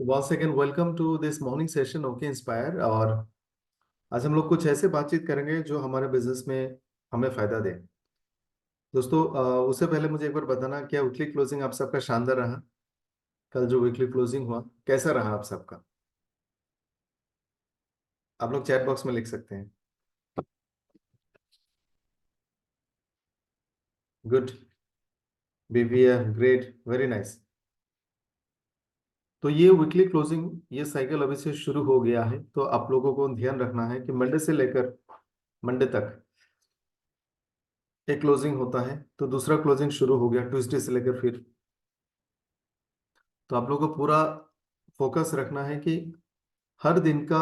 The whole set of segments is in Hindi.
Once again welcome to this morning session okay inspire. और आज हम लोग कुछ ऐसे बातचीत करेंगे जो हमारे बिजनेस में हमें फायदा दे। दोस्तों, उससे पहले मुझे एक बार बताना, क्या वीकली क्लोजिंग आप सबका शानदार रहा? कल जो वीकली क्लोजिंग हुआ कैसा रहा आप सबका? आप लोग चैट बॉक्स में लिख सकते हैं। Good, BBA great, very nice. तो ये वीकली क्लोजिंग, ये साइकिल अभी से शुरू हो गया है, तो आप लोगों को ध्यान रखना है कि मंडे से लेकर मंडे तक एक क्लोजिंग होता है, तो दूसरा क्लोजिंग शुरू हो गया ट्यूसडे से लेकर फिर। तो आप लोगों को पूरा फोकस रखना है कि हर दिन का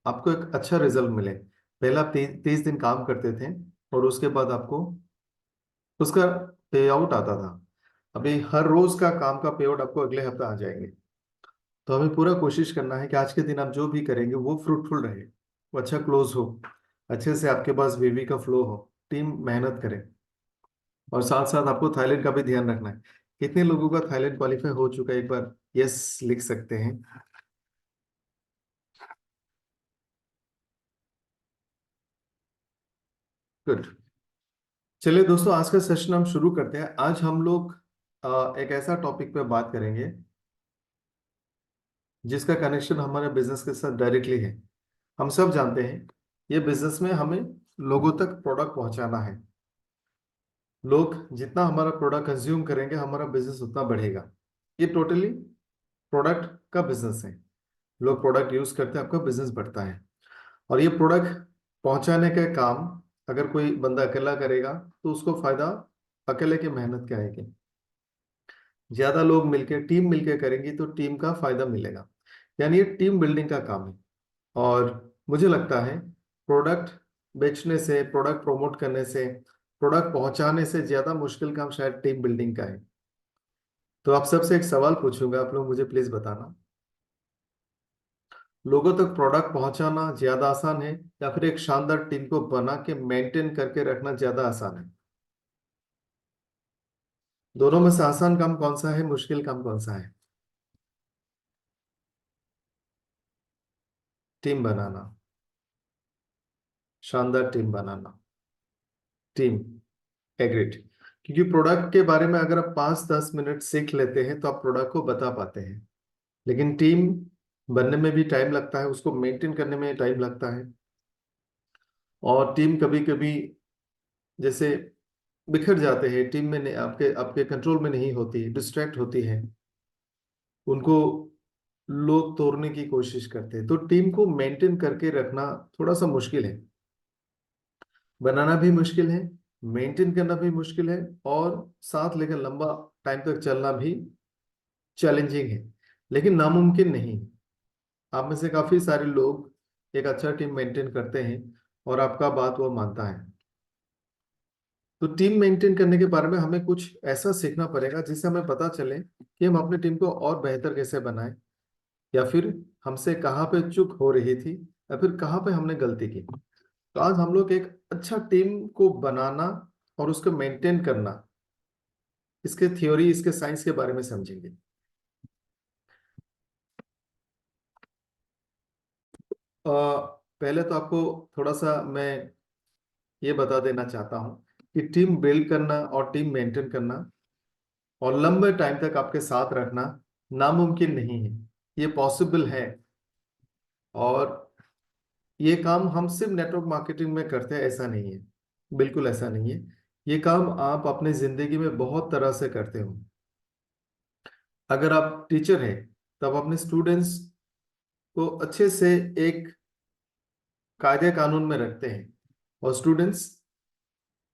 आपको एक अच्छा रिजल्ट मिले। पहला 30 दिन काम करते थे और उसके बाद आपको उसका पे आउट आता था। अभी हर रोज का काम का पे आउट आपको अगले हफ्ते आ जाएंगे। तो हमें पूरा कोशिश करना है कि आज के दिन आप जो भी करेंगे वो फ्रूटफुल रहे, वो अच्छा क्लोज हो, अच्छे से आपके पास वीवी का फ्लो हो, टीम मेहनत करे। और साथ साथ आपको थाईलैंड का भी ध्यान रखना है। कितने लोगों का थाईलैंड क्वालिफाई हो चुका है? एक बार यस लिख सकते हैं। गुड। चलिए दोस्तों, आज का सेशन हम शुरू करते हैं। आज हम लोग एक ऐसा टॉपिक पे बात करेंगे जिसका कनेक्शन हमारे बिजनेस के साथ डायरेक्टली है। हम सब जानते हैं ये बिजनेस में हमें लोगों तक प्रोडक्ट पहुंचाना है। लोग जितना हमारा प्रोडक्ट कंज्यूम करेंगे हमारा बिजनेस उतना बढ़ेगा। ये टोटली प्रोडक्ट का बिजनेस है। लोग प्रोडक्ट यूज करते हैं, आपका बिजनेस बढ़ता है। और ये प्रोडक्ट पहुंचाने का काम अगर कोई बंदा अकेला करेगा तो उसको फायदा अकेले की मेहनत क्या आएगी। ज्यादा लोग मिलके टीम मिलके करेंगी तो टीम का फायदा मिलेगा। यानी ये टीम बिल्डिंग का काम है। और मुझे लगता है प्रोडक्ट बेचने से, प्रोडक्ट प्रमोट करने से, प्रोडक्ट पहुंचाने से ज्यादा मुश्किल काम शायद टीम बिल्डिंग का है। तो आप सबसे एक सवाल पूछूंगा, आप लोग मुझे प्लीज बताना, लोगों तक प्रोडक्ट पहुंचाना ज्यादा आसान है या फिर एक शानदार टीम को बना के मेंटेन करके रखना ज्यादा आसान है? दोनों में से आसान काम कौन सा है, मुश्किल काम कौन सा है? टीम बनाना, शानदार टीम बनाना। Team, agreed. क्योंकि प्रोडक्ट के बारे में अगर आप 5-10 मिनट सीख लेते हैं तो आप प्रोडक्ट को बता पाते हैं। लेकिन टीम बनने में भी टाइम लगता है, उसको मेंटेन करने में टाइम लगता है। और टीम कभी कभी जैसे बिखर जाते हैं, टीम में आपके आपके कंट्रोल में नहीं होती, डिस्ट्रैक्ट होती है, उनको लोग तोड़ने की कोशिश करते हैं। तो टीम को मेंटेन करके रखना थोड़ा सा मुश्किल है। बनाना भी मुश्किल है, मेंटेन करना भी मुश्किल है, और साथ लेकर लंबा टाइम तक चलना भी चैलेंजिंग है, लेकिन नामुमकिन नहीं है। आप में से काफी सारे लोग एक अच्छा टीम मेंटेन करते हैं और आपका बात वो मानता है। तो टीम मेंटेन करने के बारे में हमें कुछ ऐसा सीखना पड़ेगा जिससे हमें पता चले कि हम अपनी टीम को और बेहतर कैसे बनाएं, या फिर हमसे कहाँ पे चूक हो रही थी, या फिर कहाँ पे हमने गलती की। तो आज हम लोग एक अच्छा टीम को बनाना और उसको मेंटेन करना, इसके थ्योरी, इसके साइंस के बारे में समझेंगे। पहले तो आपको थोड़ा सा मैं ये बता देना चाहता हूँ कि टीम बिल्ड करना और टीम मेंटेन करना और लंबे टाइम तक आपके साथ रखना नामुमकिन नहीं है। ये पॉसिबल है। और ये काम हम सिर्फ नेटवर्क मार्केटिंग में करते हैं ऐसा नहीं है, बिल्कुल ऐसा नहीं है। ये काम आप अपने जिंदगी में बहुत तरह से करते हो। अगर आप टीचर हैं तब अपने स्टूडेंट्स को अच्छे से एक कायदे कानून में रखते हैं, और स्टूडेंट्स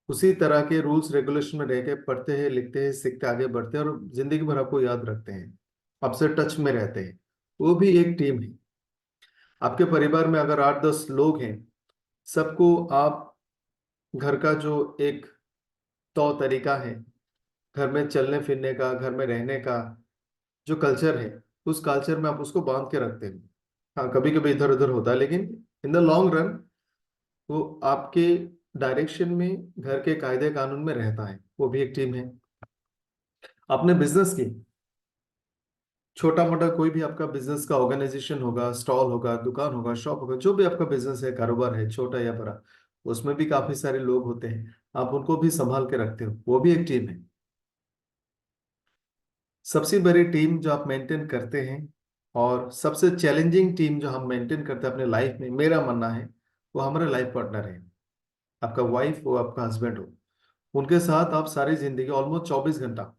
उसी तरह के रूल्स रेगुलेशन में रह के पढ़ते हैं, लिखते हैं, सीखते आगे बढ़ते हैं और जिंदगी भर आपको याद रखते हैं, आपसे टच में रहते हैं। वो भी एक टीम है। आपके परिवार में अगर 8-10 लोग हैं, सबको आप घर का जो एक तौर तरीका है, घर में चलने फिरने का, घर में रहने का जो कल्चर है, उस कल्चर में आप उसको बांध के रखते हैं। हाँ, कभी कभी इधर उधर होता है, लेकिन इन द लॉन्ग रन वो आपके डायरेक्शन में, घर के कायदे कानून में रहता है। वो भी एक टीम है। आपने बिजनेस की छोटा मोटा कोई भी आपका बिजनेस का ऑर्गेनाइजेशन होगा, स्टॉल होगा, दुकान होगा, शॉप होगा, जो भी आपका बिजनेस है, कारोबार है, छोटा या बड़ा, उसमें भी काफी सारे लोग होते हैं। आप उनको भी संभाल के रखते हो, वो भी एक टीम है। सबसे बड़ी टीम जो आप मेंटेन करते हैं और सबसे चैलेंजिंग टीम जो हम मेंटेन करते हैं अपने लाइफ में, मेरा मानना है वो हमारे लाइफ पार्टनर है। आपका वाइफ हो, आपका हस्बैंड हो, उनके साथ आप सारी जिंदगी ऑलमोस्ट 24 घंटा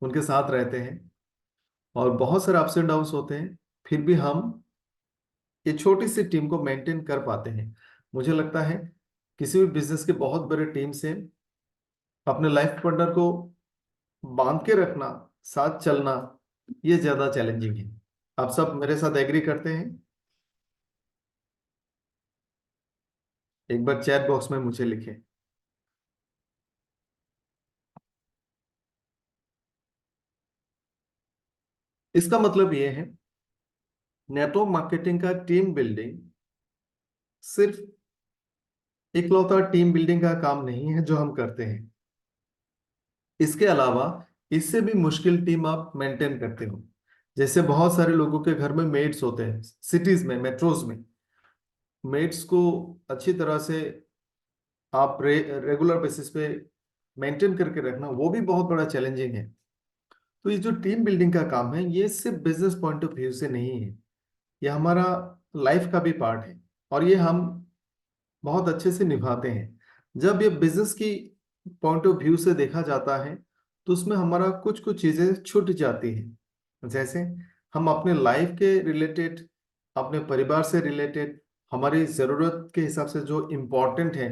उनके साथ रहते हैं। और बहुत सारे अप्स एंड डाउन्स होते हैं, फिर भी हम ये छोटी सी टीम को मेंटेन कर पाते हैं। मुझे लगता है किसी भी बिजनेस के बहुत बड़े टीम से अपने लाइफ पार्टनर को बांध के रखना, साथ चलना, ये ज्यादा चैलेंजिंग है। आप सब मेरे साथ एग्री करते हैं? एक बार चैट बॉक्स में मुझे लिखें। इसका मतलब ये है, नेटवर्क मार्केटिंग का टीम बिल्डिंग सिर्फ इकलौता टीम बिल्डिंग का काम नहीं है जो हम करते हैं। इसके अलावा इससे भी मुश्किल टीम आप मेंटेन करते हो। जैसे बहुत सारे लोगों के घर में मेड्स होते हैं, सिटीज में, मेट्रोज में। मेड्स को अच्छी तरह से आप रेगुलर बेसिस पे मेंटेन करके रखना, वो भी बहुत बड़ा चैलेंजिंग है। तो ये जो टीम बिल्डिंग का काम है, ये सिर्फ बिजनेस पॉइंट ऑफ व्यू से नहीं है, ये हमारा लाइफ का भी पार्ट है। और ये हम बहुत अच्छे से निभाते हैं। जब ये बिजनेस की पॉइंट ऑफ व्यू से देखा जाता है, तो उसमें हमारा कुछ कुछ चीजें छूट जाती हैं। जैसे हम अपने लाइफ के रिलेटेड, अपने परिवार से रिलेटेड, हमारी जरूरत के हिसाब से जो इम्पोर्टेंट है,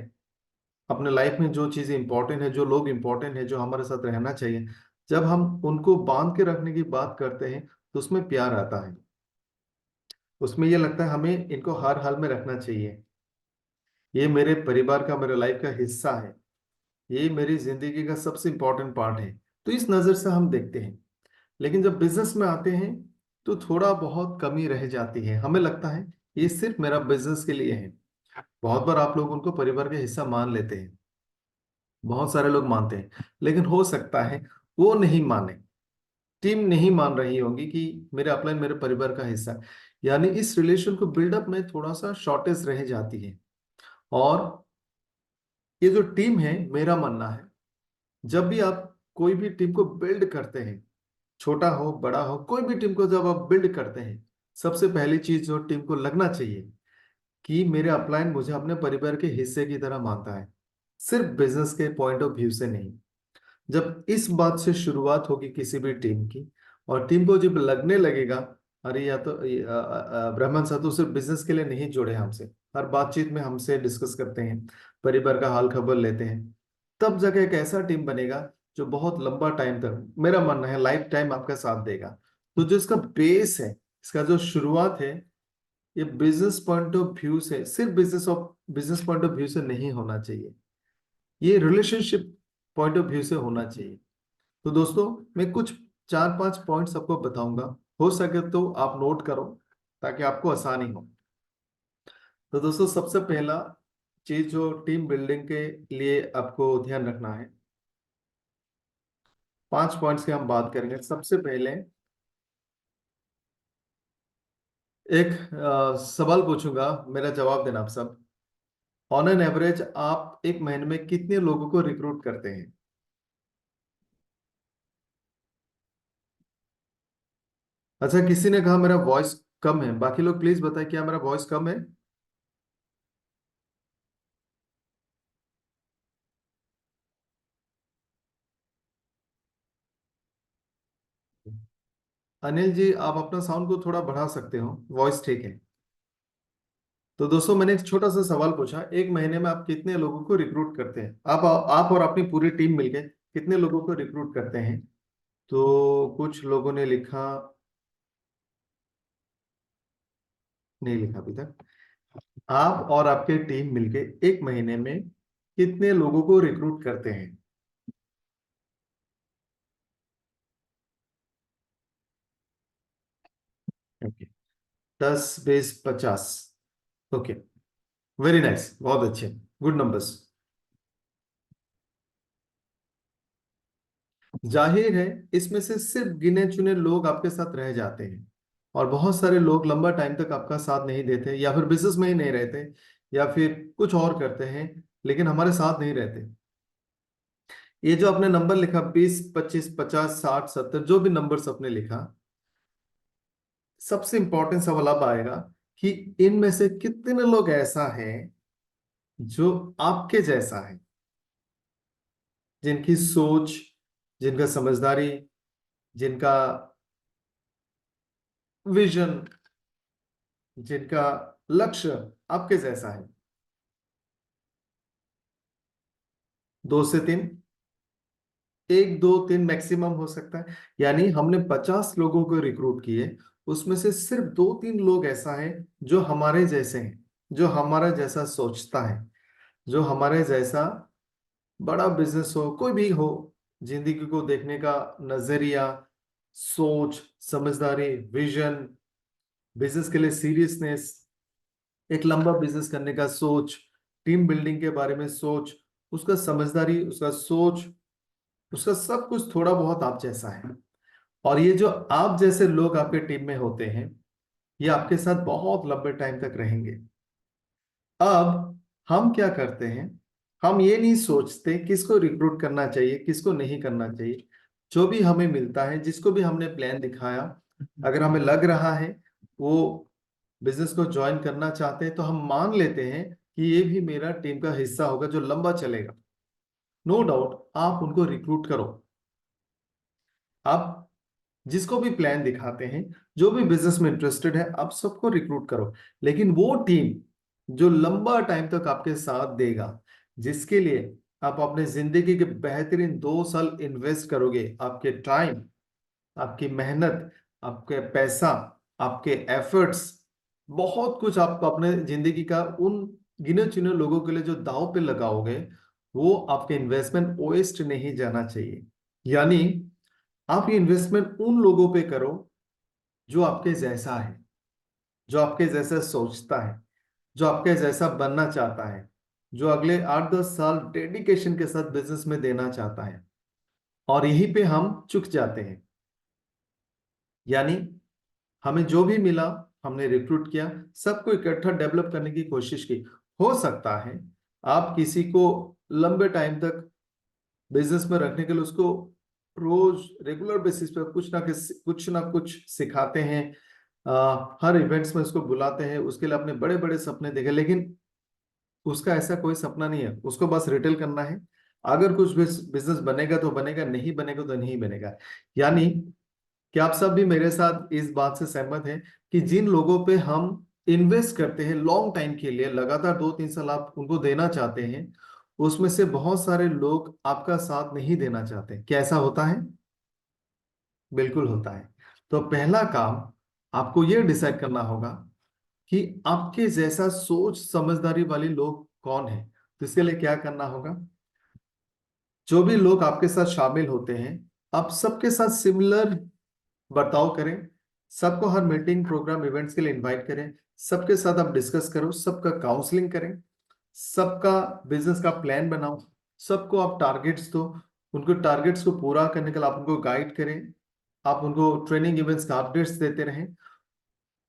अपने लाइफ में जो चीजें इंपॉर्टेंट है, जो लोग इंपॉर्टेंट है, जो हमारे साथ रहना चाहिए, जब हम उनको बांध के रखने की बात करते हैं, तो उसमें प्यार आता है। उसमें ये लगता है हमें इनको हर हाल में रखना चाहिए। ये मेरे परिवार का, मेरे लाइफ का हिस्सा है, ये मेरी जिंदगी का सबसे इंपॉर्टेंट पार्ट है। तो इस नजर से हम देखते हैं। लेकिन जब बिजनेस में आते हैं, तो थोड़ा बहुत कमी रह जाती है। हमें लगता है ये सिर्फ मेरा बिजनेस के लिए है। बहुत बार आप लोग उनको परिवार का हिस्सा मान लेते हैं, बहुत सारे लोग मानते हैं, लेकिन हो सकता है वो नहीं माने। टीम नहीं मान रही होगी कि मेरे अपलाइन मेरे परिवार का हिस्सा है। यानी इस रिलेशन को बिल्डअप में थोड़ा सा शॉर्टेज रह जाती है। और ये जो टीम है, मेरा मानना है, जब भी आप कोई भी टीम को बिल्ड करते हैं, छोटा हो बड़ा हो, कोई भी टीम को जब आप बिल्ड करते हैं, सबसे पहली चीज जो टीम को लगना चाहिए कि मेरे अपलाइन मुझे अपने परिवार के हिस्से की तरह मानता है, सिर्फ बिजनेस के पॉइंट ऑफ व्यू से नहीं। जब इस बात से शुरुआत होगी किसी भी टीम की, और टीम को जब लगने लगेगा, अरे या तो ब्रह्मन साधु सिर्फ बिजनेस के लिए नहीं जुड़े हमसे, हर बातचीत में हमसे डिस्कस करते हैं, परिवार का हाल खबर लेते हैं, तब जाके एक ऐसा टीम बनेगा जो बहुत लंबा टाइम तक, मेरा मानना है लाइफ टाइम आपका साथ देगा। तो जो इसका बेस है, इसका जो शुरुआत है, ये बिजनेस पॉइंट ऑफ व्यू से, सिर्फ बिजनेस पॉइंट ऑफ व्यू से नहीं होना चाहिए, ये रिलेशनशिप पॉइंट ऑफ व्यू से होना चाहिए। तो दोस्तों, मैं कुछ 4-5 पॉइंट्स आपको बताऊंगा, हो सके तो आप नोट करो ताकि आपको आसानी हो। तो दोस्तों, सबसे पहला चीज जो टीम बिल्डिंग के लिए आपको ध्यान रखना है, 5 पॉइंट्स की हम बात करेंगे। सबसे पहले एक सवाल पूछूंगा, मेरा जवाब देना आप सब। ऑन एन एवरेज आप एक महीने में कितने लोगों को रिक्रूट करते हैं? अच्छा, किसी ने कहा मेरा वॉइस कम है, बाकी लोग प्लीज बताएं क्या मेरा वॉइस कम है? अनिल जी, आप अपना साउंड को थोड़ा बढ़ा सकते हो, वॉइस ठीक है। तो दोस्तों, मैंने एक छोटा सा सवाल पूछा, एक महीने में आप कितने लोगों को रिक्रूट करते हैं? आप और अपनी पूरी टीम मिलके कितने लोगों को रिक्रूट करते हैं? तो कुछ लोगों ने लिखा, नहीं लिखा अभी तक। आप और आपके टीम मिलके एक महीने में कितने लोगों को रिक्रूट करते हैं? ओके, 10, 20, 50। ओके, वेरी नाइस, बहुत अच्छे, गुड नंबर्स। जाहिर है इसमें से सिर्फ गिने चुने लोग आपके साथ रह जाते हैं, और बहुत सारे लोग लंबा टाइम तक आपका साथ नहीं देते, या फिर बिजनेस में ही नहीं रहते, या फिर कुछ और करते हैं लेकिन हमारे साथ नहीं रहते। ये जो आपने नंबर लिखा 20, 25, 50, 60, 70, जो भी नंबर्स आपने लिखा, सबसे इंपॉर्टेंट सवाल अब आएगा कि इनमें से कितने लोग ऐसा हैं जो आपके जैसा है, जिनकी सोच, जिनका समझदारी, जिनका विजन, जिनका लक्ष्य आपके जैसा है। 2 से 3, 1, 2, 3 मैक्सिमम हो सकता है। यानी हमने 50 लोगों को रिक्रूट किए, उसमें से सिर्फ 2, 3 लोग ऐसा है जो हमारे जैसे हैं, जो हमारा जैसा सोचता है, जो हमारे जैसा बड़ा बिजनेस हो, कोई भी हो, जिंदगी को देखने का नजरिया, सोच, समझदारी, विजन, बिजनेस के लिए सीरियसनेस, एक लंबा बिजनेस करने का सोच, टीम बिल्डिंग के बारे में सोच, उसका समझदारी, उसका सोच, उसका सब कुछ थोड़ा बहुत आप जैसा है। और ये जो आप जैसे लोग आपके टीम में होते हैं, ये आपके साथ बहुत लंबे टाइम तक रहेंगे। अब हम क्या करते हैं, हम ये नहीं सोचते किसको रिक्रूट करना चाहिए, किसको नहीं करना चाहिए। जो भी हमें मिलता है, जिसको भी हमने प्लान दिखाया, अगर हमें लग रहा है वो बिजनेस को ज्वाइन करना चाहते हैं, तो हम मान लेते हैं कि ये भी मेरा टीम का हिस्सा होगा जो लंबा चलेगा। नो डाउट आप उनको रिक्रूट करो। आप जिसको भी प्लान दिखाते हैं, जो भी बिजनेस में इंटरेस्टेड है, आप सबको रिक्रूट करो। लेकिन वो टीम जो लंबा टाइम तक आपके साथ देगा, जिसके लिए आप अपने जिंदगी के बेहतरीन 2 साल इन्वेस्ट करोगे, आपके टाइम, आपकी मेहनत, आपके पैसा, आपके एफर्ट्स, बहुत कुछ आप अपने जिंदगी का उन गिने चुने लोगों के लिए जो दांव पे लगाओगे, वो आपके इन्वेस्टमेंट वेस्ट नहीं जाना चाहिए। यानी आप ये इन्वेस्टमेंट उन लोगों पे करो जो आपके जैसा है, जो आपके जैसा सोचता है, जो आपके जैसा बनना चाहता है, जो अगले 8-10 साल डेडिकेशन के साथ बिजनेस में देना चाहता है। और यहीं पे हम चुक जाते हैं। यानी हमें जो भी मिला, हमने रिक्रूट किया, सबको इकट्ठा डेवलप करने की कोशिश की। हो सकता है आप किसी को लंबे टाइम तक बिजनेस में रखने के लिए उसको रोज रेगुलर बेसिस पे कुछ ना कुछ सिखाते हैं, हर इवेंट्स में उसको बुलाते हैं, उसके लिए अपने बड़े बड़े सपने देखे, लेकिन उसका ऐसा कोई सपना नहीं है, उसको बस रिटेल करना है। अगर कुछ बिजनेस बनेगा तो बनेगा, नहीं बनेगा तो नहीं बनेगा। यानी क्या आप सब भी मेरे साथ इस बात से सहमत हैं कि जिन लोगों पे हम इन्वेस्ट करते हैं लॉन्ग टाइम के लिए, लगातार 2-3 साल आप उनको देना चाहते हैं, उसमें से बहुत सारे लोग आपका साथ नहीं देना चाहते। क्या ऐसा होता है? बिल्कुल होता है। तो पहला काम आपको यह डिसाइड करना होगा कि आपके जैसा सोच समझदारी वाले लोग कौन है। तो इसके लिए क्या करना होगा, जो भी लोग आपके साथ शामिल होते हैं, आप सबके साथ सिमिलर बर्ताव करें, सबको हर मीटिंग, प्रोग्राम, इवेंट्स के लिए इनवाइट करें, सबके साथ आप डिस्कस करो, सबका काउंसलिंग करें, सबका बिजनेस का प्लान बनाओ, सबको आप टारगेट्स दो, उनको टारगेट्स को पूरा करने के लिए आप उनको गाइड करें, आप उनको ट्रेनिंग इवेंट्स का अपडेट्स देते रहें।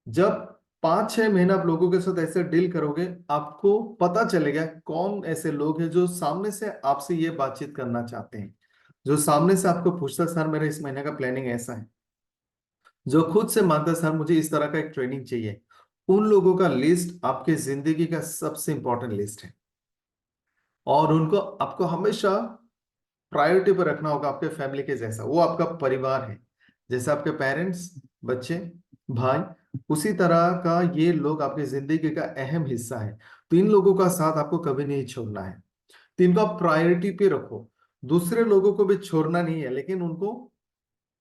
जब 5-6 महीना आप लोगों के साथ ऐसे डील करोगे, आपको पता चलेगा कौन ऐसे लोग हैं जो सामने से आपसे ये बातचीत करना चाहते हैं, जो सामने से आपको पूछता सर मेरा इस महीने का प्लानिंग ऐसा है, जो खुद से मानता सर मुझे इस तरह का एक ट्रेनिंग चाहिए। उन लोगों का लिस्ट आपके जिंदगी का सबसे इंपॉर्टेंट लिस्ट है, और उनको आपको हमेशा प्रायोरिटी पर रखना होगा। आपके फैमिली के जैसा, वो आपका परिवार है, जैसे आपके पेरेंट्स, बच्चे, भाई, उसी तरह का ये लोग आपकी जिंदगी का अहम हिस्सा है। तो इन लोगों का साथ आपको कभी नहीं छोड़ना है। तो इनको आप प्रायोरिटी पे रखो। दूसरे लोगों को भी छोड़ना नहीं है, लेकिन उनको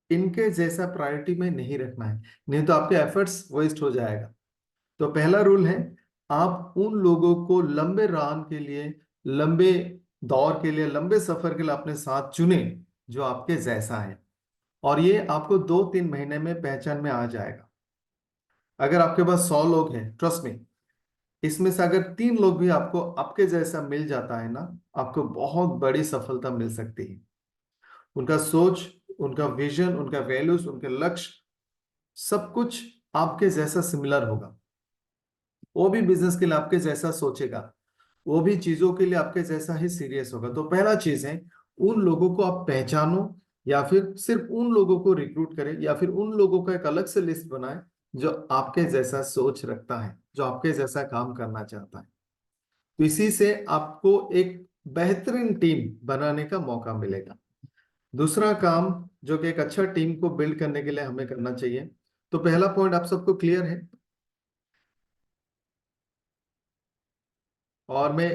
इनके जैसा प्रायोरिटी में नहीं रखना है, नहीं तो आपके एफर्ट्स वेस्ट हो जाएगा। तो पहला रूल है, आप उन लोगों को लंबे रान के लिए, लंबे दौर के लिए, लंबे सफर के लिए अपने साथ चुने जो आपके जैसा है। और ये आपको 2-3 महीने में पहचान में आ जाएगा। अगर आपके पास 100 लोग हैं, ट्रस्ट में, इसमें से अगर 3 लोग भी आपको आपके जैसा मिल जाता है ना, आपको बहुत बड़ी सफलता मिल सकती है। उनका सोच, उनका विजन, उनका वैल्यूज, उनके लक्ष्य, सब कुछ आपके जैसा सिमिलर होगा। वो भी बिजनेस के लिए आपके जैसा सोचेगा, वो भी चीजों के लिए आपके जैसा ही सीरियस होगा। तो पहला चीज है, उन लोगों को आप पहचानो, या फिर सिर्फ उन लोगों को रिक्रूट करें, या फिर उन लोगों का एक अलग से लिस्ट बनाए जो आपके जैसा सोच रखता है, जो आपके जैसा काम करना चाहता है। तो इसी से आपको एक बेहतरीन टीम बनाने का मौका मिलेगा। दूसरा काम जो कि एक अच्छा टीम को बिल्ड करने के लिए हमें करना चाहिए, तो पहला पॉइंट आप सबको क्लियर है। और मैं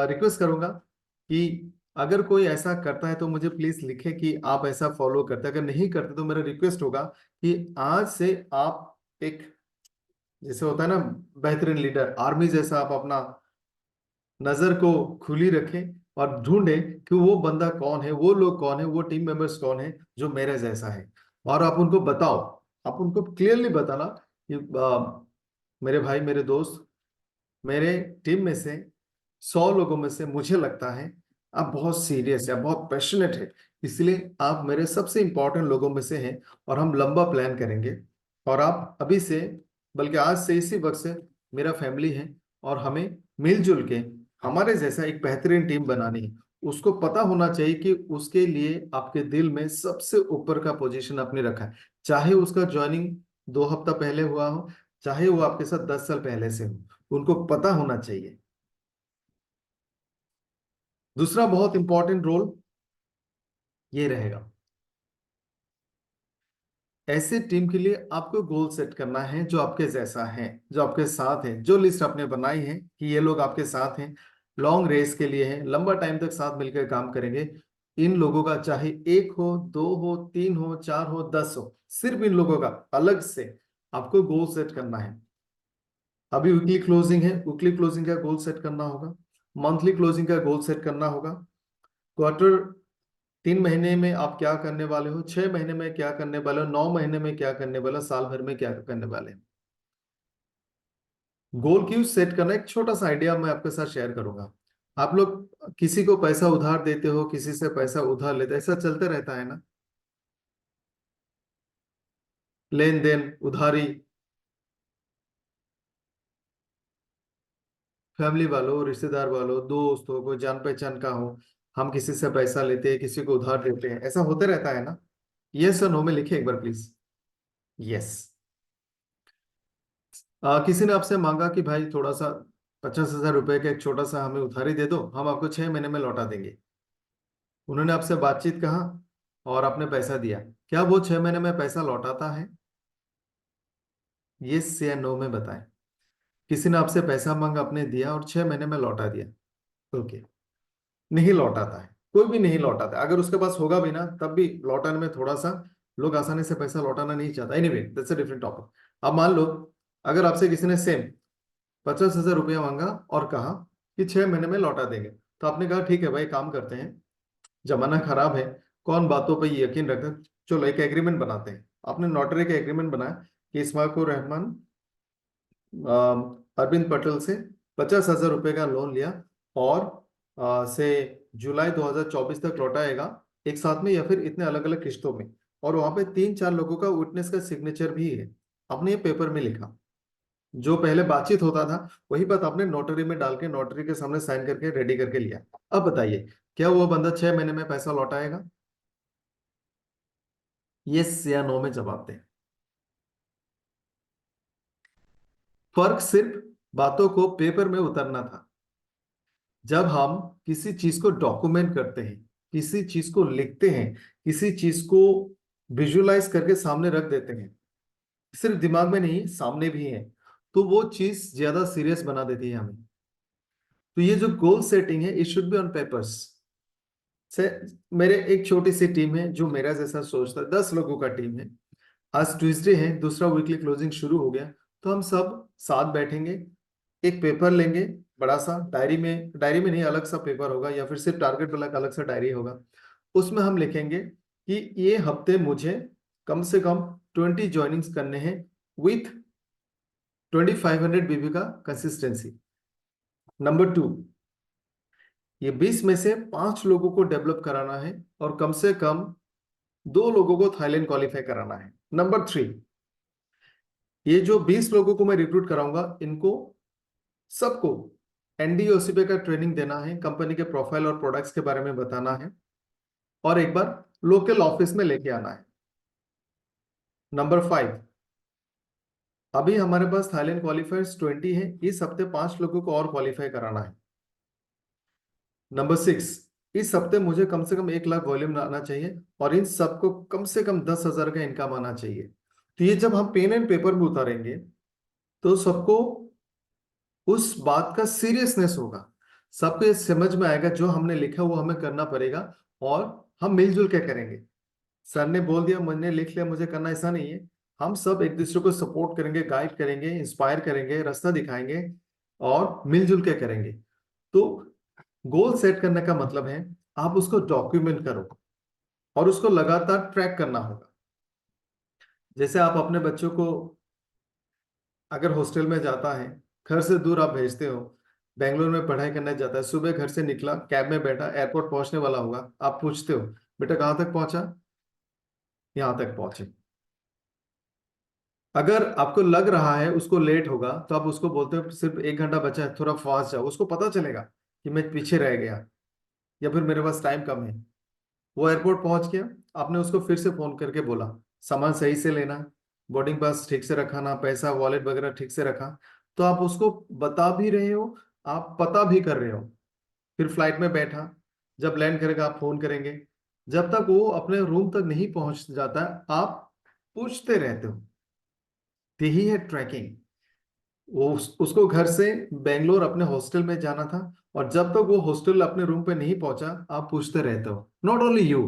रिक्वेस्ट करूंगा कि अगर कोई ऐसा करता है तो मुझे प्लीज लिखे कि आप ऐसा फॉलो करते हैं। अगर नहीं करते तो मेरा रिक्वेस्ट होगा कि आज से आप एक, जैसे होता है ना बेहतरीन लीडर, आर्मी जैसा आप अपना नजर को खुली रखें और ढूंढें कि वो बंदा कौन है, वो लोग कौन है, वो टीम मेंबर्स कौन है जो मेरे जैसा है। और आप उनको बताओ, आप उनको क्लियरली बताना कि मेरे भाई, मेरे दोस्त, मेरे टीम में से 100 लोगों में से मुझे लगता है आप बहुत सीरियस है, बहुत पैशनेट है, इसलिए आप मेरे सबसे इंपॉर्टेंट लोगों में से हैं। और हम लंबा प्लान करेंगे, और आप अभी से, बल्कि आज से, इसी वक्त से मेरा फैमिली है, और हमें मिलजुल के हमारे जैसा एक बेहतरीन टीम बनानी है। उसको पता होना चाहिए कि उसके लिए आपके दिल में सबसे ऊपर का पोजीशन आपने रखा है, चाहे उसका ज्वाइनिंग 2 हफ्ता पहले हुआ हो, चाहे वो आपके साथ 10 साल पहले से हो, उनको पता होना चाहिए। दूसरा बहुत इंपॉर्टेंट रोल ये रहेगा, ऐसे टीम के लिए आपको गोल सेट करना है जो आपके जैसा है, जो आपके साथ है। जो लिस्ट आपने बनाई है कि ये लोग आपके साथ हैं, लॉन्ग रेस के लिए हैं, लंबा टाइम तक साथ मिलकर काम करेंगे, इन लोगों का चाहे 1 हो, 2 हो, 3 हो, 4 हो, 10 हो, सिर्फ इन लोगों का अलग से आपको गोल सेट करना है। अभी वीकली क्लोजिंग है, वीकली क्लोजिंग का गोल सेट करना होगा, मंथली क्लोजिंग का गोल सेट करना होगा, क्वार्टर 3 महीने में आप क्या करने वाले हो, 6 महीने में क्या करने वाले हो, 9 महीने में क्या करने वाले हो, साल भर में क्या करने वाले हैं। गोल क्यों सेट करना, एक छोटा सा आइडिया मैं आपके साथ शेयर करूंगा। आप लोग किसी को पैसा उधार देते हो, किसी से पैसा उधार लेते हो, ऐसा चलते रहता है ना, लेन देन, उधारी, फैमिली वालों, रिश्तेदार वालों, दोस्त हो, कोई जान पहचान का हो, हम किसी से पैसा लेते हैं, किसी को उधार देते हैं, ऐसा होते रहता है ना। यस और नो में लिखिए एक बार प्लीज। यस। किसी ने आपसे मांगा कि भाई थोड़ा सा 50,000 रुपए का एक छोटा सा हमें उधारी दे दो, हम आपको 6 महीने में लौटा देंगे। उन्होंने आपसे बातचीत कहा और आपने पैसा दिया, क्या वो 6 महीने में पैसा लौटाता है? यस या नो में बताएं। किसी ने आपसे पैसा मांगा, आपने दिया और 6 महीने में लौटा दिया, ओके। नहीं लौटाता है, कोई भी नहीं लौटाता है। अगर उसके पास होगा भी ना, तब भी लौटाने में थोड़ा सा, लोग आसानी से पैसा लौटाना नहीं चाहता। Anyway, that's a different topic. अब मान लो अगर आपसे किसी ने सेम 50,000 रुपया मांगा और कहा कि 6 महीने में लौटा देंगे, तो आपने कहा ठीक है भाई, काम करते हैं, जमाना खराब है, कौन बातों पर यकीन रखता है, चलो एक एग्रीमेंट बनाते हैं। आपने नोटरी का एग्रीमेंट बनाया कि इस्माइल रहमान, अरविंद पटेल से 50,000 रुपये का लोन लिया, और से जुलाई 2024 तक लौटाएगा, एक साथ में या फिर इतने अलग अलग किश्तों में। और वहां पे 3-4 लोगों का विटनेस का सिग्नेचर भी है। आपने ये पेपर में लिखा, जो पहले बातचीत होता था वही बात आपने नोटरी में डाल के नोटरी के सामने साइन करके रेडी करके लिया। अब बताइए, क्या वो बंदा 6 महीने में पैसा लौटाएगा? यस या नो में जवाब दें। फर्क सिर्फ बातों को पेपर में उतरना था। जब हम किसी चीज को डॉक्यूमेंट करते हैं, किसी चीज को लिखते हैं, किसी चीज को विजुलाइज करके सामने रख देते हैं, सिर्फ दिमाग में नहीं सामने भी है, तो वो चीज ज्यादा सीरियस बना देती है हमें। तो ये जो गोल सेटिंग है, it should be on papers. से मेरे एक छोटी सी टीम है जो मेरा जैसा सोचता है, 10 लोगों का टीम है। आज ट्यूसडे है, दूसरा वीकली क्लोजिंग शुरू हो गया, तो हम सब साथ बैठेंगे, एक पेपर लेंगे, बड़ा सा डायरी में, डायरी में नहीं, अलग सा पेपर होगा, या फिर सिर्फ टारगेट वाला का अलग सा डायरी होगा। उसमें हम लिखेंगे कि ये हफ्ते मुझे कम से कम 20 ज्वाइनिंग्स करने हैं विथ 2500 बीबी का कंसिस्टेंसी। नंबर 2, ये 20 में से 5 लोगों को डेवलप कराना है, और कम से कम 2 लोगों को थाईलैंड क्वालिफाई कराना है। नंबर 3, ये जो 20 लोगों को मैं रिक्रूट कराऊंगा, इनको सबको एनडीओसीपी का ट्रेनिंग देना है, कंपनी के प्रोफाइल और प्रोडक्ट्स के बारे में बताना है, और एक बार लोकल ऑफिस में लेके आना है। नंबर 5, अभी हमारे पास थाईलैंड क्वालिफायर्स 20 है, इस हफ्ते 5 लोगों को और क्वालिफाई कराना है। नंबर 6, इस हफ्ते मुझे कम से कम 1 लाख वॉल्यूम आना चाहिए, और इन सबको कम से कम 10,000 का इनकम आना चाहिए। तो ये जब हम पेन एंड पेपर में उतारेंगे तो सबको उस बात का सीरियसनेस होगा, सबको ये समझ में आएगा जो हमने लिखा वो हमें करना पड़ेगा, और हम मिलजुल के करेंगे। सर ने बोल दिया, मैंने लिख लिया, मुझे करना, ऐसा नहीं है। हम सब एक दूसरे को सपोर्ट करेंगे, गाइड करेंगे, इंस्पायर करेंगे, रास्ता दिखाएंगे, और मिलजुल के करेंगे। तो गोल सेट करने का मतलब है आप उसको डॉक्यूमेंट करो और उसको लगातार ट्रैक करना होगा। जैसे आप अपने बच्चों को अगर हॉस्टल में जाता है, घर से दूर आप भेजते हो, बेंगलोर में पढ़ाई करने जाता है, सुबह घर से निकला, कैब में बैठा, एयरपोर्ट पहुंचने वाला होगा, आप पूछते हो बेटा कहाँ तक पहुंचा? यहाँ तक पहुंचे। अगर आपको लग रहा है उसको लेट होगा तो आप उसको बोलते हो सिर्फ 1 घंटा बचा है, थोड़ा फास्ट जाओ, उसको पता चलेगा कि मैं पीछे रह गया या फिर मेरे पास टाइम कम है। वो एयरपोर्ट पहुंच गया, आपने उसको फिर से फोन करके बोला सामान सही से लेना, बोर्डिंग पास ठीक से रखाना, पैसा वॉलेट वगैरह ठीक से रखा, तो आप उसको बता भी रहे हो, आप पता भी कर रहे हो। फिर फ्लाइट में बैठा, जब लैंड करेगा आप फोन करेंगे, जब तक वो अपने रूम तक नहीं पहुंच जाता आप पूछते रहते हो। यही है ट्रैकिंग। वो उसको घर से बेंगलोर अपने हॉस्टल में जाना था, और जब तक वो हॉस्टल अपने रूम पे नहीं पहुंचा आप पूछते रहते हो। नॉट ओनली यू,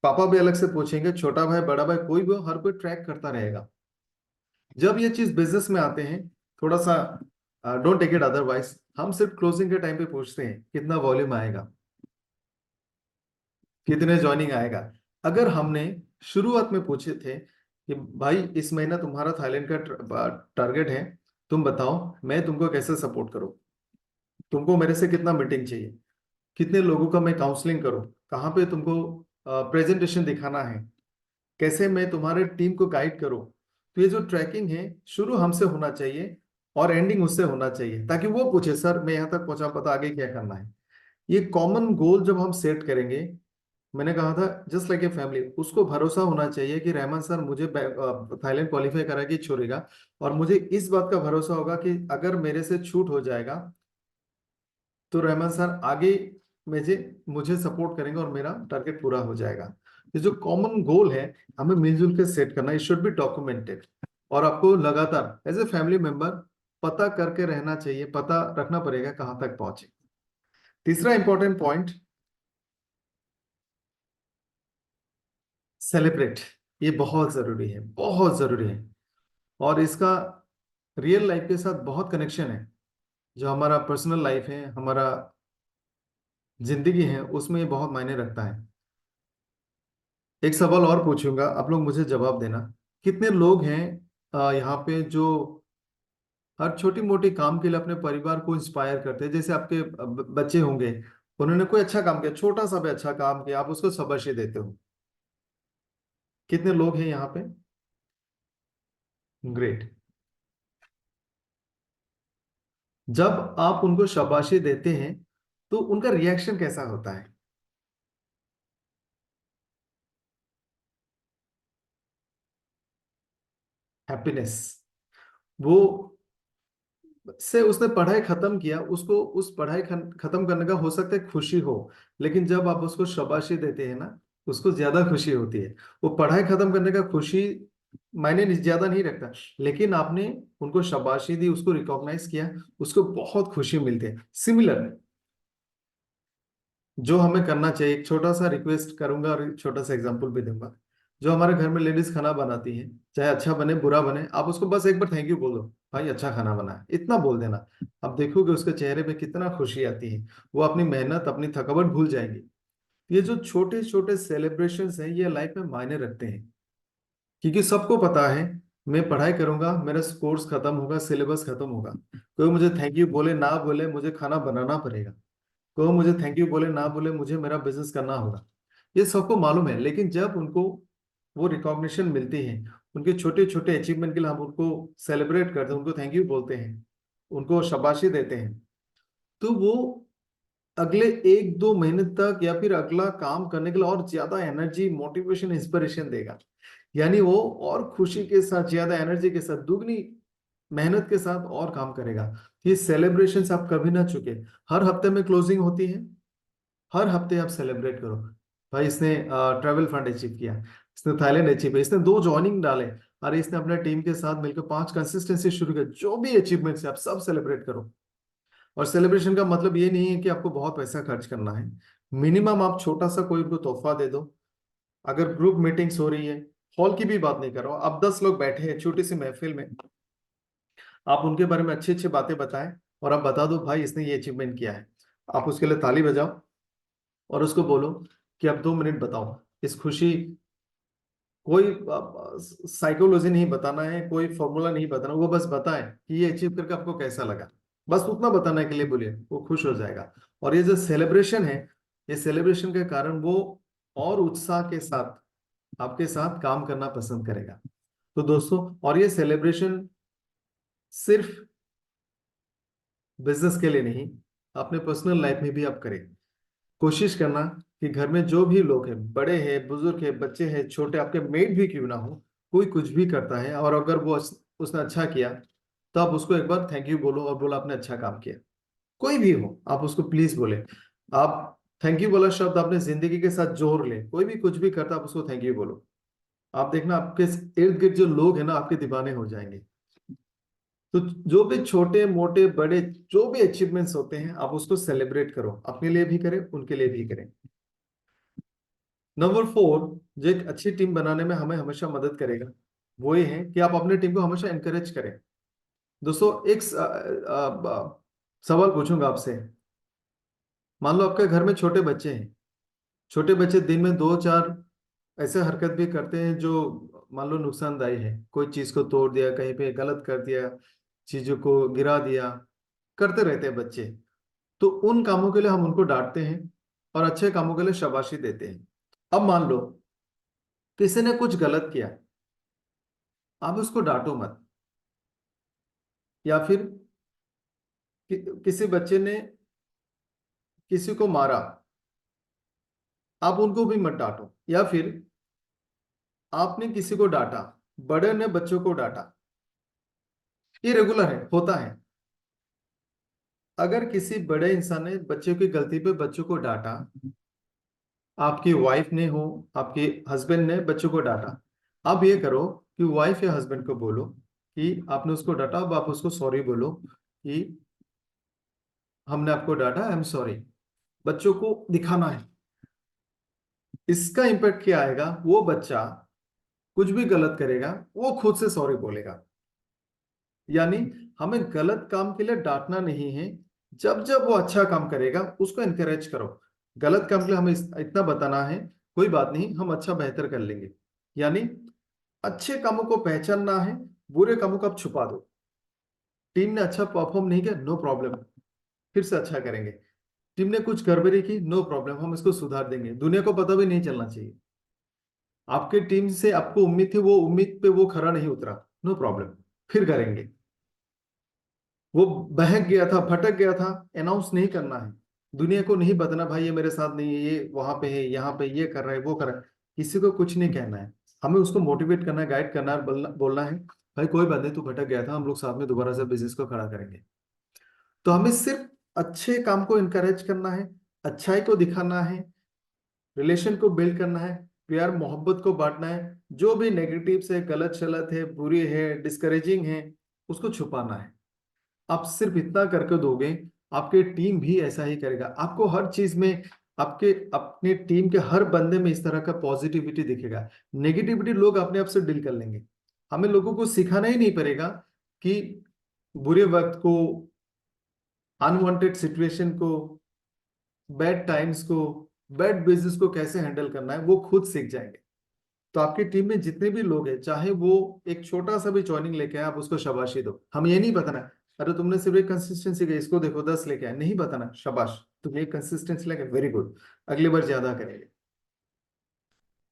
पापा भी अलग से पूछेंगे, छोटा भाई, बड़ा भाई, कोई भी हो, हर कोई ट्रैक करता रहेगा। जब ये चीज बिजनेस में आते हैं, थोड़ा सा डोंट टेक इट अदरवाइज, हम सिर्फ क्लोजिंग के टाइम पे पूछते हैं कितना वॉल्यूम आएगा, कितने ज्वाइनिंग आएगा। अगर हमने शुरुआत में पूछे थे कि भाई इस महीना तुम्हारा थाईलैंड का टारगेट है, तुम बताओ मैं तुमको कैसे सपोर्ट करूं, तुमको मेरे से कितना मीटिंग चाहिए, कितने लोगों का मैं काउंसलिंग करूं, कहाँ पे तुमको प्रेजेंटेशन दिखाना है, कैसे मैं तुम्हारे टीम को गाइड करूं। तो ये जो ट्रैकिंग है शुरू हमसे होना चाहिए और एंडिंग उससे होना चाहिए, ताकि वो पूछे सर मैं यहाँ तक पहुंचा, पता आगे क्या करना है। ये कॉमन गोल जब हम सेट करेंगे, मैंने कहा था जस्ट लाइक ए फैमिली, उसको भरोसा होना चाहिए कि रहमान सर मुझे थाईलैंड क्वालिफाई करा के छोड़ेगा, और मुझे इस बात का भरोसा होगा कि अगर मेरे से छूट हो जाएगा तो रहमान सर आगे मुझे मुझे सपोर्ट करेंगे और मेरा टारगेट पूरा हो जाएगा। ये जो कॉमन गोल है हमें मिलजुल के सेट करना, इट शुड बी डॉक्यूमेंटेड, और आपको लगातार एज ए फैमिली मेंबर पता करके रहना चाहिए, पता रखना पड़ेगा कहाँ तक पहुंचे। तीसरा इंपॉर्टेंट पॉइंट, सेलिब्रेट। ये बहुत जरूरी है, बहुत जरूरी है, और इसका रियल लाइफ के साथ बहुत कनेक्शन है। जो हमारा पर्सनल लाइफ है, हमारा जिंदगी है, उसमें ये बहुत मायने रखता है। एक सवाल और पूछूंगा, आप लोग मुझे जवाब देना। कितने लोग हैं यहाँ पे जो हर छोटी मोटी काम के लिए अपने परिवार को इंस्पायर करते हैं? जैसे आपके बच्चे होंगे, उन्होंने कोई अच्छा काम किया, छोटा सा भी अच्छा काम किया, आप उसको शाबाशी देते हो। कितने लोग हैं यहाँ पे? ग्रेट। जब आप उनको शाबाशी देते हैं तो उनका रिएक्शन कैसा होता है? हैप्पीनेस। वो से उसने पढ़ाई खत्म किया, उसको उस पढ़ाई खत्म करने का हो सकता है खुशी हो, लेकिन जब आप उसको शाबाशी देते हैं ना, उसको ज्यादा खुशी होती है। वो पढ़ाई खत्म करने का खुशी मायने ज्यादा नहीं रखता, लेकिन आपने उनको शाबाशी दी, उसको रिकॉग्नाइज किया, उसको बहुत खुशी मिलती है। सिमिलर जो हमें करना चाहिए, एक छोटा सा रिक्वेस्ट करूंगा और एक छोटा सा एग्जांपल भी दूंगा। जो हमारे घर में लेडीज खाना बनाती है, चाहे अच्छा बने बुरा बने, आप उसको बस एक बार थैंक यू बोल दो, भाई अच्छा खाना बना है, इतना बोल देना, आप देखोगे उसके चेहरे पे कितना खुशी आती है, वो अपनी मेहनत अपनी थकावट भूल जाएंगी। ये जो छोटे छोटे सेलिब्रेशंस हैं ये लाइफ में मायने रखते हैं, क्योंकि सबको पता है मैं पढ़ाई करूंगा, मेरा कोर्स खत्म होगा, सिलेबस खत्म होगा, कोई मुझे थैंक यू बोले ना बोले मुझे खाना बनाना पड़ेगा, को मुझे थैंक यू बोले ना बोले मुझे मेरा बिजनेस करना होगा। ये सबको मालूम है, लेकिन जब उनको वो रिकॉग्निशन मिलती है। उनके छोटे छोटे अचीवमेंट के लिए हम उनको सेलिब्रेट करते हैं, उनको थैंक यू बोलते हैं, उनको शाबाशी देते हैं, तो वो अगले 1-2 महीने तक या फिर अगला काम करने के लिए और ज्यादा एनर्जी, मोटिवेशन, इंस्पिरेशन देगा। यानी वो और खुशी के साथ, ज्यादा एनर्जी के साथ, दुगनी मेहनत के साथ और काम करेगा। ये सेलिब्रेशंस आप कभी ना चुके। हर हफ्ते में क्लोजिंग होती है, हर हफ्ते आप सेलिब्रेट करो। भाई इसने ट्रेवल फंड अचीव किया, इसने थाईलैंड अचीव किया, इसने 2 ज्वाइनिंग डाले, अरे इसने अपने टीम के साथ मिलकर 5 कंसिस्टेंसी शुरू किया, जो भी अचीवमेंट्स है आप सब सेलिब्रेट करो। और सेलिब्रेशन का मतलब ये नहीं है कि आपको बहुत पैसा खर्च करना है। मिनिमम आप छोटा सा कोई उनको तोहफा दे दो। अगर ग्रुप मीटिंग्स हो रही है, हॉल की भी बात नहीं कर रहा हूँ, आप 10 लोग बैठे हैं छोटी सी महफिल में, आप उनके बारे में अच्छी अच्छी बातें बताएं और आप बता दो भाई इसने ये अचीवमेंट किया है। आप उसके लिए ताली बजाओ और उसको बोलो कि अब 2 मिनट बताओ इस खुशी, कोई साइकोलॉजी नहीं बताना है, कोई फॉर्मूला नहीं बताना, वो बस बताएं कि ये अचीव करके आपको कैसा लगा। बस उतना बताने के लिए बोलिए, वो खुश हो जाएगा। और ये जो सेलिब्रेशन है, ये सेलिब्रेशन के कारण वो और उत्साह के साथ आपके साथ काम करना पसंद करेगा। तो दोस्तों, और ये सेलिब्रेशन सिर्फ बिजनेस के लिए नहीं, अपने पर्सनल लाइफ में भी आप करें। कोशिश करना कि घर में जो भी लोग हैं, बड़े हैं, बुजुर्ग हैं, बच्चे हैं, छोटे, आपके मेड भी क्यों ना हो, कोई कुछ भी करता है और अगर वो उसने अच्छा किया, तो आप उसको एक बार थैंक यू बोलो और बोला आपने अच्छा काम किया। कोई भी हो, आप उसको प्लीज बोले। आप थैंक यू वाला शब्द आपने जिंदगी के साथ जोड़ ले, कोई भी कुछ भी करता आप उसको थैंक यू बोलो। आप देखना आपके इर्द गिर्द जो लोग हैं ना, आपके दीवाने हो जाएंगे। तो जो भी छोटे मोटे बड़े जो भी अचीवमेंट्स होते हैं, आप उसको सेलिब्रेट करो, अपने लिए भी करें, उनके लिए भी करें। नंबर 4, जो एक अच्छी टीम बनाने में हमें हमेशा मदद करेगा, वो ये है कि आप अपने टीम को हमेशा एनकरेज करें। दोस्तों, एक सवाल पूछूंगा आपसे। मान लो आपके घर में छोटे बच्चे हैं, छोटे बच्चे दिन में 2-4 ऐसे हरकत भी करते हैं जो मान लो नुकसानदायी है, कोई चीज को तोड़ दिया, कहीं पे गलत कर दिया, चीजों को गिरा दिया, करते रहते हैं बच्चे। तो उन कामों के लिए हम उनको डांटते हैं और अच्छे कामों के लिए शाबाशी देते हैं। अब मान लो किसी ने कुछ गलत किया, आप उसको डांटो मत। या फिर किसी बच्चे ने किसी को मारा, आप उनको भी मत डांटो। या फिर आपने किसी को डांटा, बड़े ने बच्चों को डांटा, ये रेगुलर है, होता है। अगर किसी बड़े इंसान ने बच्चों की गलती पे बच्चों को डांटा, आपकी वाइफ ने हो, आपके हस्बैंड ने बच्चों को डांटा, आप ये करो कि वाइफ या हस्बैंड को बोलो कि आपने उसको डांटा, अब आप उसको सॉरी बोलो कि हमने आपको डांटा, आई एम सॉरी। बच्चों को दिखाना है। इसका इम्पैक्ट क्या आएगा, वो बच्चा कुछ भी गलत करेगा वो खुद से सॉरी बोलेगा। यानी हमें गलत काम के लिए डांटना नहीं है, जब जब वो अच्छा काम करेगा उसको एनकरेज करो। गलत काम के लिए हमें इतना बताना है, कोई बात नहीं, हम अच्छा बेहतर कर लेंगे। यानी अच्छे कामों को पहचानना है, बुरे कामों को आप छुपा दो। टीम ने अच्छा परफॉर्म नहीं किया, नो प्रॉब्लम, फिर से अच्छा करेंगे। टीम ने कुछ गड़बड़ी की, नो प्रॉब्लम, हम इसको सुधार देंगे, दुनिया को पता भी नहीं चलना चाहिए। आपके टीम से आपको उम्मीद थी, वो उम्मीद पे वो खरा नहीं उतरा, नो प्रॉब्लम, फिर करेंगे। वो बहक गया था, भटक गया था, अनाउंस नहीं करना है, दुनिया को नहीं बताना भाई ये मेरे साथ नहीं है, ये वहां पे है, यहाँ पे ये कर रहा है, वो कर रहा है। किसी को कुछ नहीं कहना है, हमें उसको मोटिवेट करना है, गाइड करना है, बोलना है भाई कोई बात नहीं, तू भटक गया था, हम लोग साथ में दोबारा से बिजनेस को खड़ा करेंगे। तो हमें सिर्फ अच्छे काम को इनकरेज करना है, अच्छाई को दिखाना है, रिलेशन को बिल्ड करना है, प्यार मोहब्बत को बांटना है। जो भी नेगेटिव है, गलत शलत है, बुरी है, डिस्करेजिंग है, उसको छुपाना है। आप सिर्फ इतना करके दोगे, आपके टीम भी ऐसा ही करेगा। आपको हर चीज में, आपके अपने टीम के हर बंदे में इस तरह का पॉजिटिविटी दिखेगा। नेगेटिविटी लोग अपने आप से डील कर लेंगे। हमें लोगों को सिखाना ही नहीं पड़ेगा कि बुरे वक्त को, अनवांटेड सिचुएशन को, बैड टाइम्स को, बैड बिजनेस को कैसे हैंडल करना है, वो खुद सीख जाएंगे। तो आपकी टीम में जितने भी लोग हैं, चाहे वो एक छोटा सा भी ज्वाइनिंग लेके आए, आप उसको शाबाशी दो। हम ये नहीं बताना अरे तुमने सिर्फ एक कंसिस्टेंसी का, इसको देखो 10 लेके आए, नहीं बताना, शाबाश तुम एक कंसिस्टेंसी लेके, वेरी गुड, अगली बार ज्यादा करेंगे।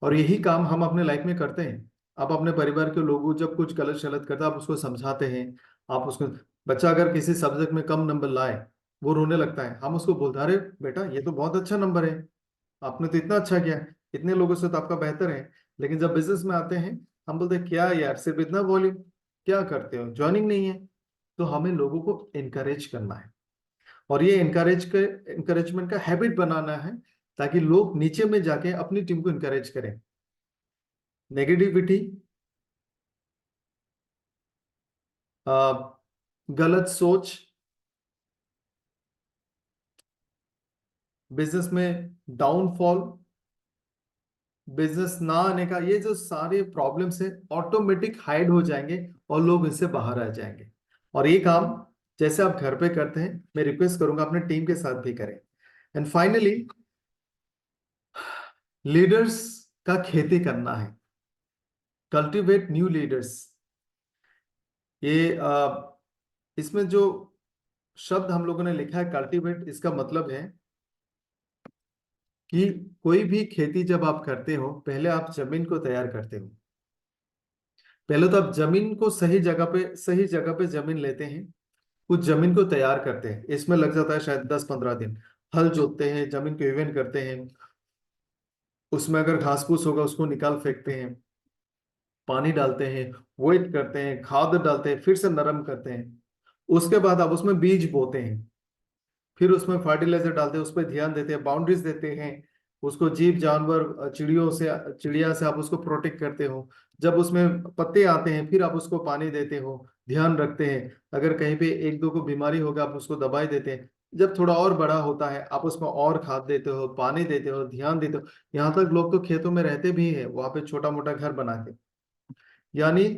और यही काम हम अपने लाइफ में करते हैं। आप अपने परिवार के लोगों जब कुछ गलत शलत करते हैं आप उसको समझाते हैं। आप उसको, बच्चा अगर किसी सब्जेक्ट में कम नंबर लाए, वो रोने लगता है, हम उसको बोलते हैं, अरे बेटा ये तो बहुत अच्छा नंबर है, आपने तो इतना अच्छा किया, इतने लोगों से तो आपका बेहतर है। लेकिन जब बिजनेस में आते हैं, हम बोलते हैं क्या यार सिर्फ इतना वॉल्यूम, क्या करते हो, ज्वाइनिंग नहीं है। तो हमें लोगों को इनकरेज करना है, और ये इनकरेजमेंट का हैबिट बनाना है, ताकि लोग नीचे में जाके अपनी टीम को इनकरेज करें। नेगेटिविटी, गलत सोच, बिजनेस में डाउनफॉल, बिजनेस ना आने का, ये जो सारे प्रॉब्लम्स है ऑटोमेटिक हाइड हो जाएंगे और लोग इससे बाहर आ जाएंगे। और ये काम जैसे आप घर पे करते हैं, मैं रिक्वेस्ट करूंगा अपने टीम के साथ भी करें। एंड फाइनली, लीडर्स का खेती करना है, कल्टिवेट न्यू लीडर्स। ये इसमें जो शब्द हम लोगों ने लिखा है कल्टीवेट, इसका मतलब है कि कोई भी खेती जब आप करते हो, पहले आप जमीन को तैयार करते हो। पहले तो आप जमीन को सही जगह पे जमीन लेते हैं, उस जमीन को तैयार करते हैं। इसमें लग जाता है शायद 10-15 दिन। हल जोतते हैं, जमीन को इवन करते हैं, उसमें अगर घास फूस होगा उसको निकाल फेंकते हैं, पानी डालते हैं, वेट करते हैं, खाद डालते हैं, फिर से नरम करते हैं। उसके बाद आप उसमें बीज बोते हैं, फिर उसमें फर्टिलाइजर डालते हैं, उस पर ध्यान देते हैं, बाउंड्रीज देते हैं, उसको जीव जानवर चिड़िया से आप उसको प्रोटेक्ट करते हो। जब उसमें पत्ते आते हैं फिर आप उसको पानी देते हो, ध्यान रखते हैं। अगर कहीं पे एक दो को बीमारी होगा आप उसको दवाई देते हैं। जब थोड़ा और बड़ा होता है आप उसमें और खाद देते हो, पानी देते हो, ध्यान देते हो। यहाँ तक लोग तो खेतों में रहते भी है, वहां पे छोटा मोटा घर बना के। यानी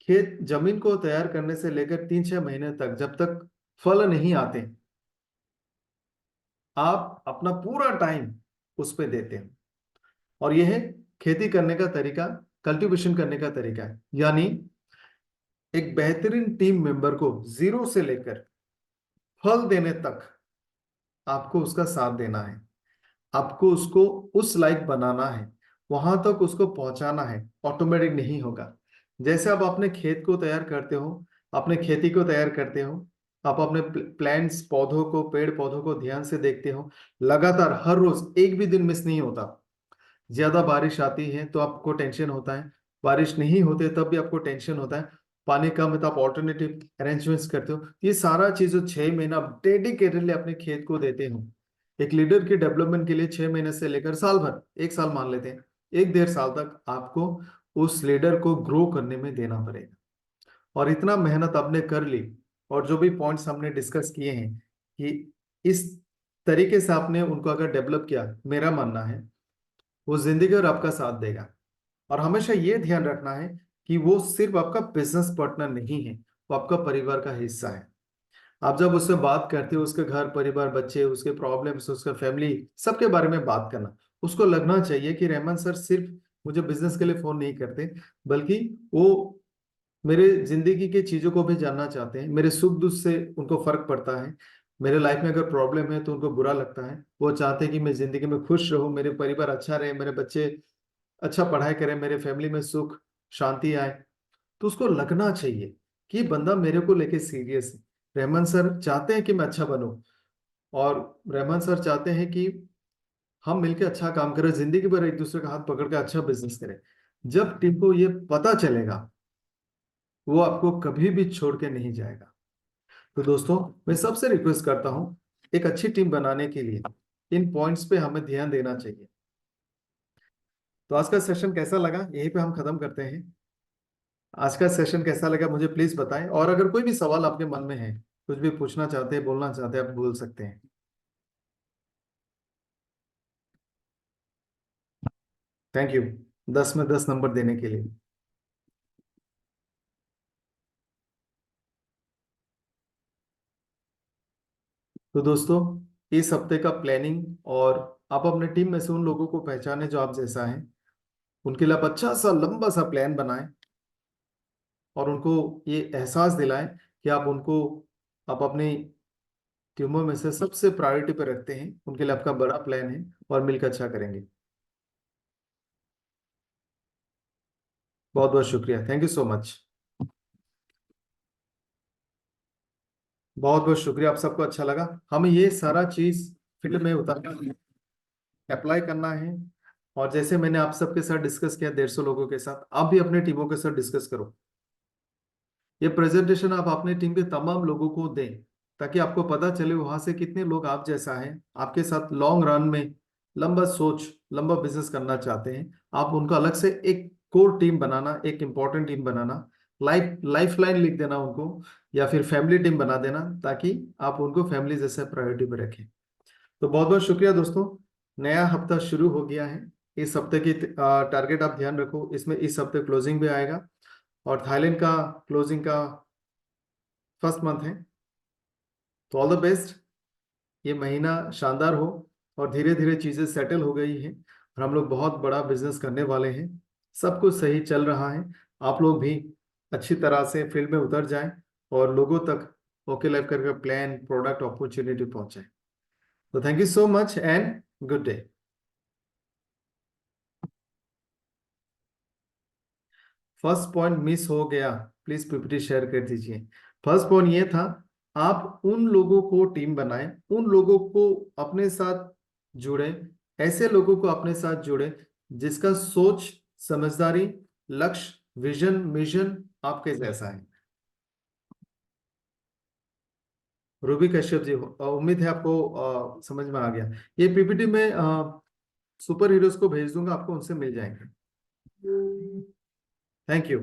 खेत जमीन को तैयार करने से लेकर 3-6 महीने तक, जब तक फल नहीं आते, आप अपना पूरा टाइम उस पे देते हैं। और यह है खेती करने का तरीका, कल्टीवेशन करने का तरीका है। यानी एक बेहतरीन टीम मेंबर को जीरो से लेकर फल देने तक आपको उसका साथ देना है, आपको उसको उस लायक बनाना है, वहां तक उसको पहुंचाना है। ऑटोमेटिक नहीं होगा। जैसे आप अपने खेत को तैयार करते हो, अपने खेती को तैयार करते हो, आप अपने प्लांट्स पौधों को, पेड़ पौधों को ध्यान से देखते हो, लगातार हर रोज एक भी दिन मिस नहीं होता। ज्यादा बारिश आती है तो आपको टेंशन होता है, बारिश नहीं होते तब भी आपको टेंशन होता है, पानी कम है तो आप ऑल्टरनेटिव अरेंजमेंट्स करते हो। ये सारा चीज जो 6 महीना आप डेडिकेटेडली अपने खेत को देते हो, एक लीडर के डेवलपमेंट के लिए 6 महीने से लेकर साल भर, एक साल मान लेते हैं, 1-1.5 साल तक आपको उस लीडर को ग्रो करने में देना पड़ेगा। और इतना मेहनत आपने कर ली, और जो भी पॉइंट्स हमने डिस्कस किए हैं कि इस तरीके से आपने उनको अगर डेवलप किया, मेरा मानना है वो जिंदगी और आपका साथ देगा। और हमेशा ये ध्यान रखना है कि वो सिर्फ आपका बिजनेस पार्टनर नहीं है, वो आपका परिवार का हिस्सा है। आप जब उससे बात करते हो, उसके घर परिवार, बच्चे, उसके प्रॉब्लम्स, उसका फैमिली, सबके बारे में बात करना, उसको लगना चाहिए कि रहमान सर सिर्फ मुझे बिजनेस के लिए फोन नहीं करते, बल्कि वो मेरे जिंदगी के चीजों को भी जानना चाहते हैं, मेरे सुख दुख से उनको फर्क पड़ता है। मेरे लाइफ में अगर प्रॉब्लम है तो उनको बुरा लगता है, वो चाहते हैं कि मैं जिंदगी में खुश रहूं, मेरे परिवार अच्छा रहे, मेरे बच्चे अच्छा पढ़ाई करें, मेरे फैमिली में सुख शांति आए। तो उसको लगना चाहिए कि बंदा मेरे को लेके सीरियस है। रहमान सर चाहते हैं कि मैं अच्छा बनूं, और रहमान सर चाहते हैं कि हम मिलकर अच्छा काम करें, जिंदगी भर एक दूसरे का हाथ पकड़ के अच्छा बिजनेस करें। जब टीम को ये पता चलेगा, वो आपको कभी भी छोड़ के नहीं जाएगा। तो दोस्तों, मैं सबसे रिक्वेस्ट करता हूँ, एक अच्छी टीम बनाने के लिए इन पॉइंट्स पे हमें ध्यान देना चाहिए। तो आज का सेशन कैसा लगा, यहीं पे हम खत्म करते हैं। आज का सेशन कैसा लगा मुझे प्लीज बताएं, और अगर कोई भी सवाल आपके मन में है, कुछ भी पूछना चाहते हैं, बोलना चाहते हैं, आप बोल सकते हैं। थैंक यू 10 में 10 नंबर देने के लिए। तो दोस्तों, इस हफ्ते का प्लानिंग, और आप अपने टीम में से उन लोगों को पहचाने जो आप जैसा है, उनके लिए आप अच्छा सा लंबा सा प्लान बनाएं, और उनको ये एहसास दिलाएं कि आप अपनी टीमों में से सबसे प्रायोरिटी पर रखते हैं, उनके लिए आपका बड़ा प्लान है, और मिलकर अच्छा करेंगे। बहुत बहुत शुक्रिया, थैंक यू सो मच। बहुत बहुत शुक्रिया, आप सबको अच्छा लगा। हमें ये सारा चीज फील्ड में उतारना है, अप्लाई करना है। और जैसे मैंने आप सबके साथ डिस्कस किया 150 लोगों के साथ, आप भी अपने टीमों के साथ डिस्कस करो। ये प्रेजेंटेशन आप अपने टीम के तमाम लोगों को दें, ताकि आपको पता चले वहां से कितने लोग आप जैसा हैं, आपके साथ लॉन्ग रन में लंबा सोच, लंबा बिजनेस करना चाहते हैं। आप उनको अलग से एक कोर टीम बनाना, एक इंपॉर्टेंट टीम बनाना, लाइफ लाइन लिख देना उनको, या फिर फैमिली टीम बना देना, ताकि आप उनको फैमिली जैसे प्रायोरिटी पे रखें। तो बहुत बहुत शुक्रिया दोस्तों। नया हफ्ता शुरू हो गया है। इस हफ्ते की टारगेट आप ध्यान रखो, इसमें इस हफ्ते क्लोजिंग भी आएगा, और थाईलैंड का क्लोजिंग का फर्स्ट मंथ है। तो ऑल द बेस्ट, ये महीना शानदार हो, और धीरे धीरे चीजें सेटल हो गई हैं, और हम लोग बहुत बड़ा बिजनेस करने वाले हैं। सब कुछ सही चल रहा है। आप लोग भी अच्छी तरह से फील्ड में उतर जाएं, और लोगों तक ओके लाइफ करके प्लान, प्रोडक्ट, अपॉर्चुनिटी पहुंचाएं। तो thank you so much and good day. First point miss हो गया, प्लीज पीपीटी शेयर कर दीजिए। फर्स्ट पॉइंट ये था, आप उन लोगों को टीम बनाएं, उन लोगों को अपने साथ जुड़े, ऐसे लोगों को अपने साथ जुड़े जिसका सोच, समझदारी, लक्ष्य, विजन, मिशन आपके जैसा है। रूबी कश्यप जी, उम्मीद है आपको समझ में आ गया। ये पीपीटी में सुपर हीरोज को भेज दूंगा, आपको उनसे मिल जाएंगे। Thank you.